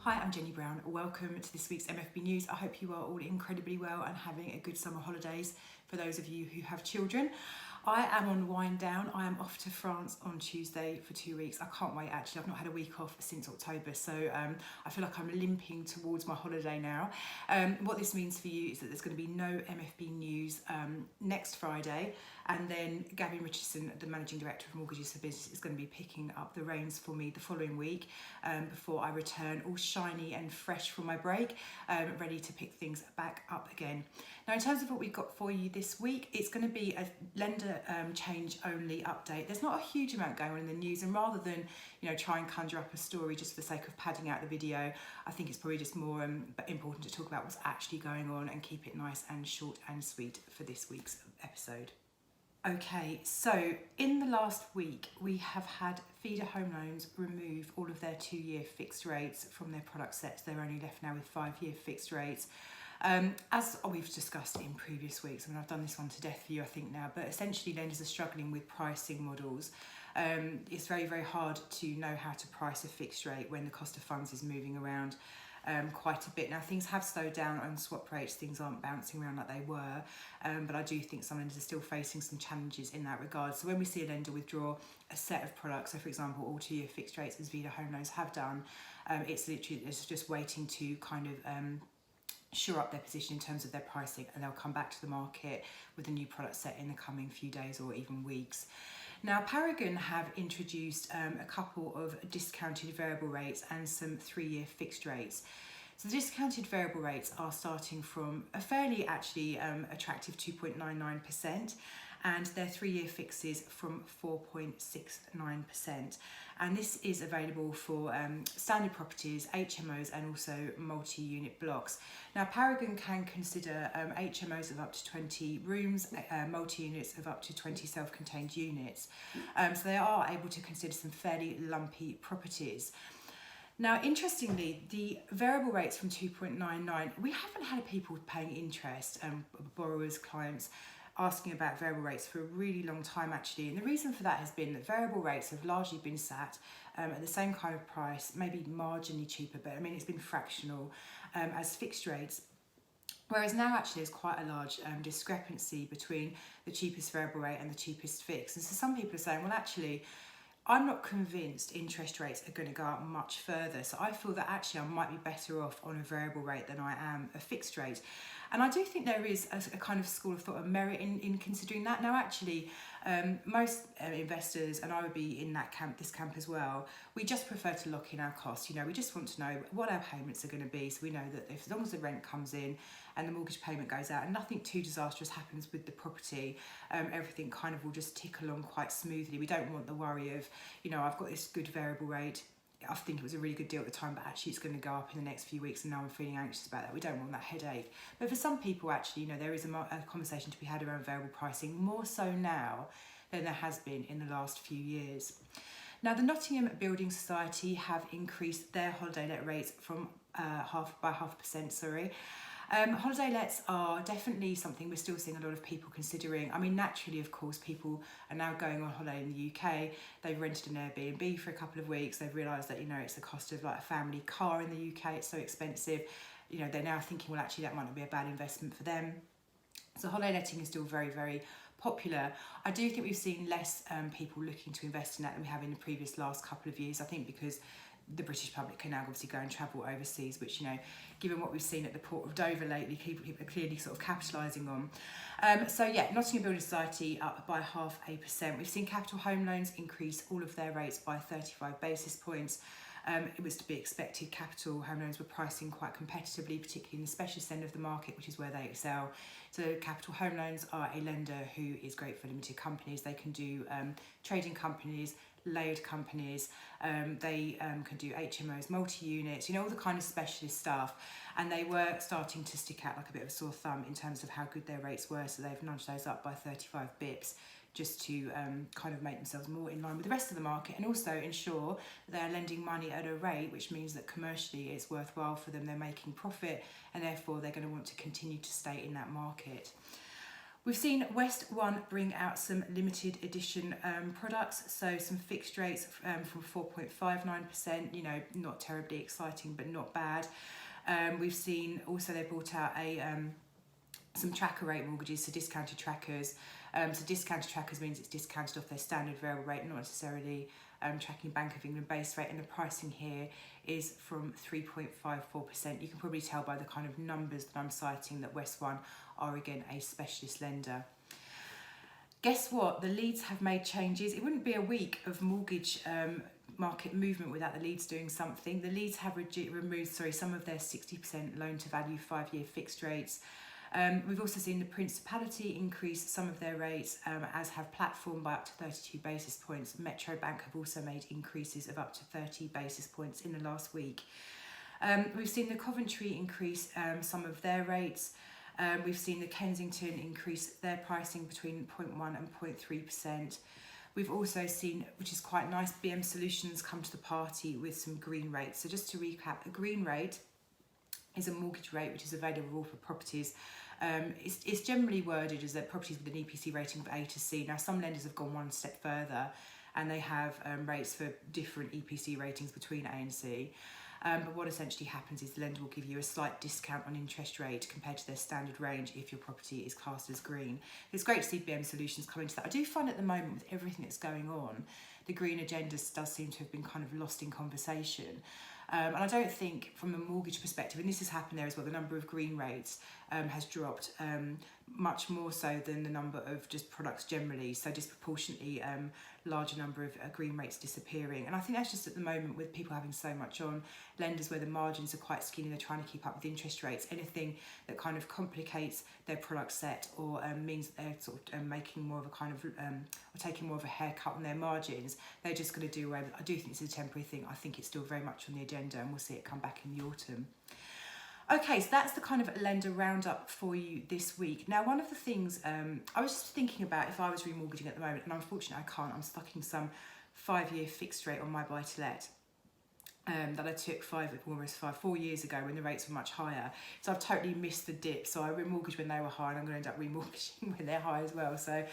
Hi, I'm Jenny Brown. Welcome to this week's MFB News. I hope you are all incredibly well and having a good summer holidays for those of you who have children. I am on wind down. I am off to France on Tuesday for 2 weeks. I can't wait actually. I've not had a week off since October, so I feel like I'm limping towards my holiday now. What this means for you is that there's going to be no MFB News next Friday, and then Gavin Richardson, the Managing Director of Mortgages for Business, is going to be picking up the reins for me the following week before I return all shiny and fresh from my break, ready to pick things back up again. Now, in terms of what we've got for you this week, it's going to be a lender change only update. There's not a huge amount going on in the news, and rather than try and conjure up a story just for the sake of padding out the video, I think it's probably just more important to talk about what's actually going on and keep it nice and short and sweet for this week's episode. Okay, so in the last week we have had Feeder Home Loans remove all of their 2-year fixed rates from their product sets. They're only left now with 5-year fixed rates. As we've discussed in previous weeks, I mean, I've done this one to death for you I think now, but essentially lenders are struggling with pricing models. It's very, very hard to know how to price a fixed rate when the cost of funds is moving around quite a bit. Now, things have slowed down on swap rates, things aren't bouncing around like they were, but I do think some lenders are still facing some challenges in that regard. So when we see a lender withdraw a set of products, so for example all 2-year fixed rates as Feeder Home Loans have done, it's just waiting to kind of shore up their position in terms of their pricing, and they'll come back to the market with a new product set in the coming few days or even weeks. Now, Paragon have introduced a couple of discounted variable rates and some 3-year fixed rates. So the discounted variable rates are starting from a fairly actually attractive 2.99%, and their 3-year fixes from 4.69%. And this is available for standard properties, HMOs, and also multi-unit blocks. Now, Paragon can consider HMOs of up to 20 rooms, multi-units of up to 20 self-contained units. So they are able to consider some fairly lumpy properties. Now, interestingly, the variable rates from 2.99, we haven't had people paying interest, borrowers, clients, asking about variable rates for a really long time actually, and the reason for that has been that variable rates have largely been sat at the same kind of price, maybe marginally cheaper, but I mean it's been fractional as fixed rates. Whereas now actually there's quite a large discrepancy between the cheapest variable rate and the cheapest fixed, and so some people are saying, well actually I'm not convinced interest rates are going to go up much further, so I feel that actually I might be better off on a variable rate than I am a fixed rate. And I do think there is a kind of school of thought of merit in considering that. Now actually, most investors, and I would be in that camp, this camp as well, we just prefer to lock in our costs. We just want to know what our payments are going to be, so we know that as long as the rent comes in and the mortgage payment goes out and nothing too disastrous happens with the property, everything kind of will just tick along quite smoothly. We don't want the worry of, I've got this good variable rate, I think it was a really good deal at the time, but actually it's going to go up in the next few weeks and now I'm feeling anxious about that. We don't want that headache. But for some people actually, there is a conversation to be had around variable pricing, more so now than there has been in the last few years. Now, the Nottingham Building Society have increased their holiday let rates from 0.5%. Holiday lets are definitely something we're still seeing a lot of people considering. I mean, naturally, of course, people are now going on holiday in the UK. They've rented an Airbnb for a couple of weeks. They've realised that, it's the cost of like a family car in the UK. It's so expensive. They're now thinking, well, actually, that might not be a bad investment for them. So holiday letting is still very, very popular. I do think we've seen less people looking to invest in that than we have in the previous last couple of years. I think because the British public can now obviously go and travel overseas, which, given what we've seen at the Port of Dover lately, people are clearly sort of capitalising on. So yeah, Nottingham Building Society up by 0.5%. We've seen Capital Home Loans increase all of their rates by 35 basis points. It was to be expected. Capital Home Loans were pricing quite competitively, particularly in the specialist end of the market, which is where they excel. So Capital Home Loans are a lender who is great for limited companies. They can do trading companies, layered companies, they can do HMOs, multi-units, all the kind of specialist stuff, and they were starting to stick out like a bit of a sore thumb in terms of how good their rates were, so they've nudged those up by 35 bips just to kind of make themselves more in line with the rest of the market, and also ensure that they're lending money at a rate which means that commercially it's worthwhile for them, they're making profit, and therefore they're going to want to continue to stay in that market. We've seen West One bring out some limited edition products, so some fixed rates from 4.59%, you know, not terribly exciting, but not bad. We've seen also they brought out some tracker rate mortgages, so discounted trackers. So discounted trackers means it's discounted off their standard variable rate, not necessarily tracking Bank of England base rate, and the pricing here is from 3.54%. You can probably tell by the kind of numbers that I'm citing that West One are again a specialist lender. Guess what? The Leeds have made changes. It wouldn't be a week of mortgage market movement without the Leeds doing something. The Leeds have removed some of their 60% loan to value 5-year fixed rates. We've also seen the Principality increase some of their rates, as have Platform by up to 32 basis points. Metro Bank have also made increases of up to 30 basis points in the last week. We've seen the Coventry increase some of their rates. We've seen the Kensington increase their pricing between 0.1 and 0.3%. We've also seen, which is quite nice, BM Solutions come to the party with some green rates. So just to recap, a green rate is a mortgage rate which is available for properties. It's generally worded as that properties with an EPC rating of A to C. Now some lenders have gone one step further and they have rates for different EPC ratings between A and C. But what essentially happens is the lender will give you a slight discount on interest rate compared to their standard range if your property is classed as green. It's great to see BM Solutions come into that. I do find at the moment with everything that's going on, the green agenda does seem to have been kind of lost in conversation. And I don't think from a mortgage perspective, and this has happened there as well, the number of green rates has dropped much more so than the number of just products generally, so disproportionately larger number of green rates disappearing. And I think that's just at the moment with people having so much on, lenders where the margins are quite skinny, they're trying to keep up with interest rates. Anything that kind of complicates their product set or means that they're sort of making more of a kind of, or taking more of a haircut on their margins, they're just going to do away with. I do think this is a temporary thing. I think it's still very much on the agenda and we'll see it come back in the autumn. Okay, so that's the kind of lender roundup for you this week. Now, one of the things I was just thinking about if I was remortgaging at the moment, and unfortunately I can't, I'm stuck in some 5-year fixed rate on my buy-to-let that I took 4 years ago when the rates were much higher. So I've totally missed the dip. So I remortgaged when they were high and I'm going to end up remortgaging when they're high as well. So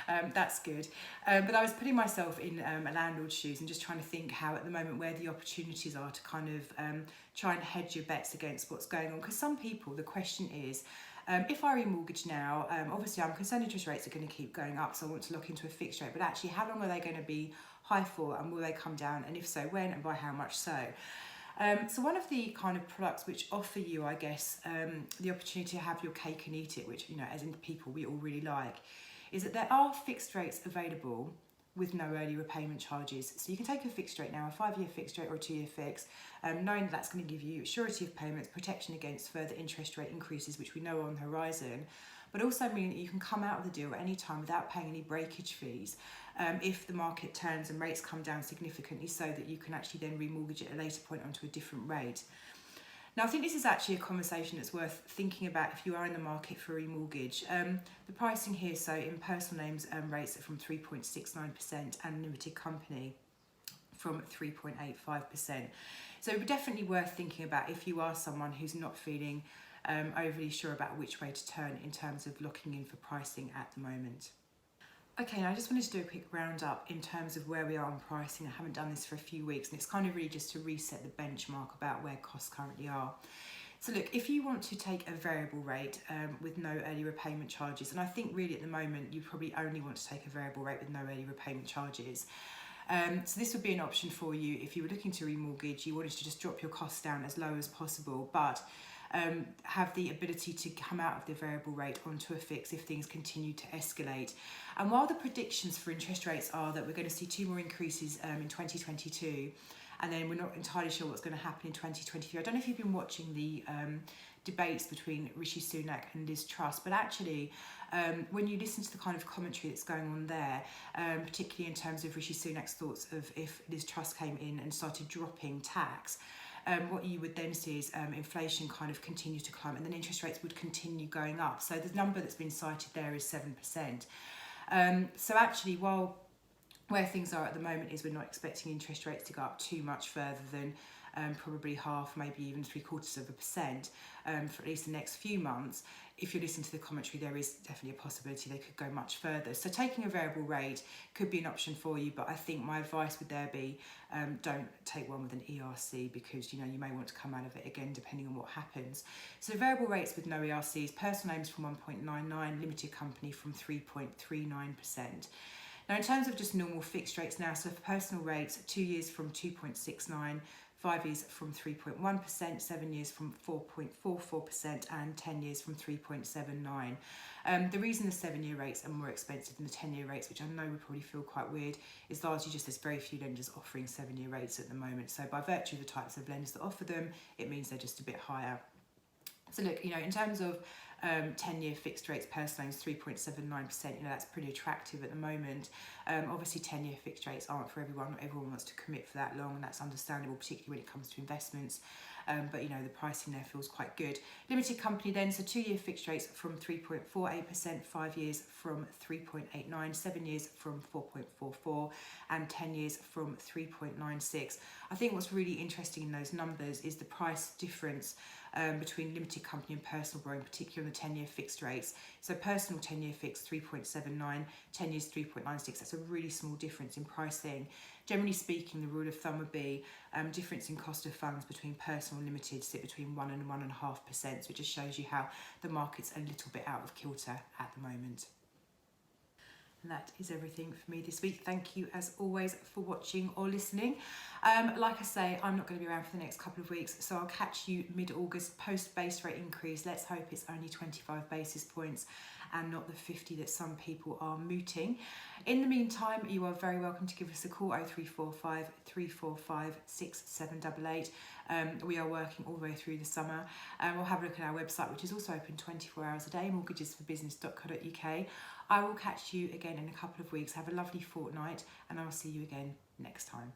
that's good. But I was putting myself in a landlord's shoes and just trying to think how at the moment where the opportunities are to kind of try and hedge your bets against what's going on. Because some people, the question is, if I remortgage now, obviously I'm concerned interest rates are going to keep going up, so I want to lock into a fixed rate, but actually how long are they going to be high for and will they come down, and if so, when and by how much so? So one of the kind of products which offer you, I guess, the opportunity to have your cake and eat it, which, you know, as in people we all really like, is that there are fixed rates available with no early repayment charges. So you can take a fixed rate now, a 5-year fixed rate or a 2-year fix, knowing that that's going to give you surety of payments, protection against further interest rate increases, which we know are on the horizon, but also meaning that you can come out of the deal at any time without paying any breakage fees if the market turns and rates come down significantly, so that you can actually then remortgage at a later point onto a different rate. Now, I think this is actually a conversation that's worth thinking about if you are in the market for a remortgage. The pricing here, so in personal names, rates are from 3.69% and limited company from 3.85%. So definitely worth thinking about if you are someone who's not feeling overly sure about which way to turn in terms of locking in for pricing at the moment. Okay, now I just wanted to do a quick roundup in terms of where we are on pricing. I haven't done this for a few weeks, and it's kind of really just to reset the benchmark about where costs currently are. So look, if you want to take a variable rate with no early repayment charges, and I think really at the moment you probably only want to take a variable rate with no early repayment charges. So this would be an option for you if you were looking to remortgage, you wanted to just drop your costs down as low as possible, but have the ability to come out of the variable rate onto a fix if things continue to escalate. And while the predictions for interest rates are that we're going to see 2 more increases in 2022, and then we're not entirely sure what's going to happen in 2023. I don't know if you've been watching the debates between Rishi Sunak and Liz Truss, but actually when you listen to the kind of commentary that's going on there, particularly in terms of Rishi Sunak's thoughts of if Liz Truss came in and started dropping tax, what you would then see is inflation kind of continue to climb, and then interest rates would continue going up. So the number that's been cited there is 7%. So actually, while where things are at the moment is we're not expecting interest rates to go up too much further than probably half, maybe even 0.75% for at least the next few months, if you listen to the commentary, there is definitely a possibility they could go much further. So taking a variable rate could be an option for you, but I think my advice would there be don't take one with an ERC, because you may want to come out of it again depending on what happens. So variable rates with no ERCs, personal names from 1.99, limited company from 3.39%. Now in terms of just normal fixed rates now, so for personal rates, 2 years from 2.69, 5 years from 3.1%, 7 years from 4.44%, and 10 years from 3.79. The reason the 7-year rates are more expensive than the 10-year rates, which I know would probably feel quite weird, is largely just there's very few lenders offering 7-year rates at the moment. So by virtue of the types of lenders that offer them, it means they're just a bit higher. So look, in terms of 10-year fixed rates, personal loans 3.79%, that's pretty attractive at the moment. Obviously 10-year fixed rates aren't for everyone. Not everyone wants to commit for that long, and that's understandable, particularly when it comes to investments. But the pricing there feels quite good. Limited company then, so 2-year fixed rates from 3.48%, 5 years from 3.89, 7 years from 4.44, and 10 years from 3.96. I think what's really interesting in those numbers is the price difference between limited company and personal borrowing, particularly on the 10-year fixed rates. So personal 10-year fixed 3.79, 10 years 3.96. That's a really small difference in pricing. Generally speaking, the rule of thumb would be difference in cost of funds between personal and limited sit between 1 and 1.5%. So it just shows you how the market's a little bit out of kilter at the moment. And that is everything for me this week. Thank you as always for watching or listening. Like I say, I'm not going to be around for the next couple of weeks, so I'll catch you mid-August post base rate increase. Let's hope it's only 25 basis points and not the 50 that some people are mooting. In the meantime, you are very welcome to give us a call, 0345 345 6788. We are working all the way through the summer. We'll have a look at our website, which is also open 24 hours a day, mortgagesforbusiness.co.uk. I will catch you again in a couple of weeks. Have a lovely fortnight, and I'll see you again next time.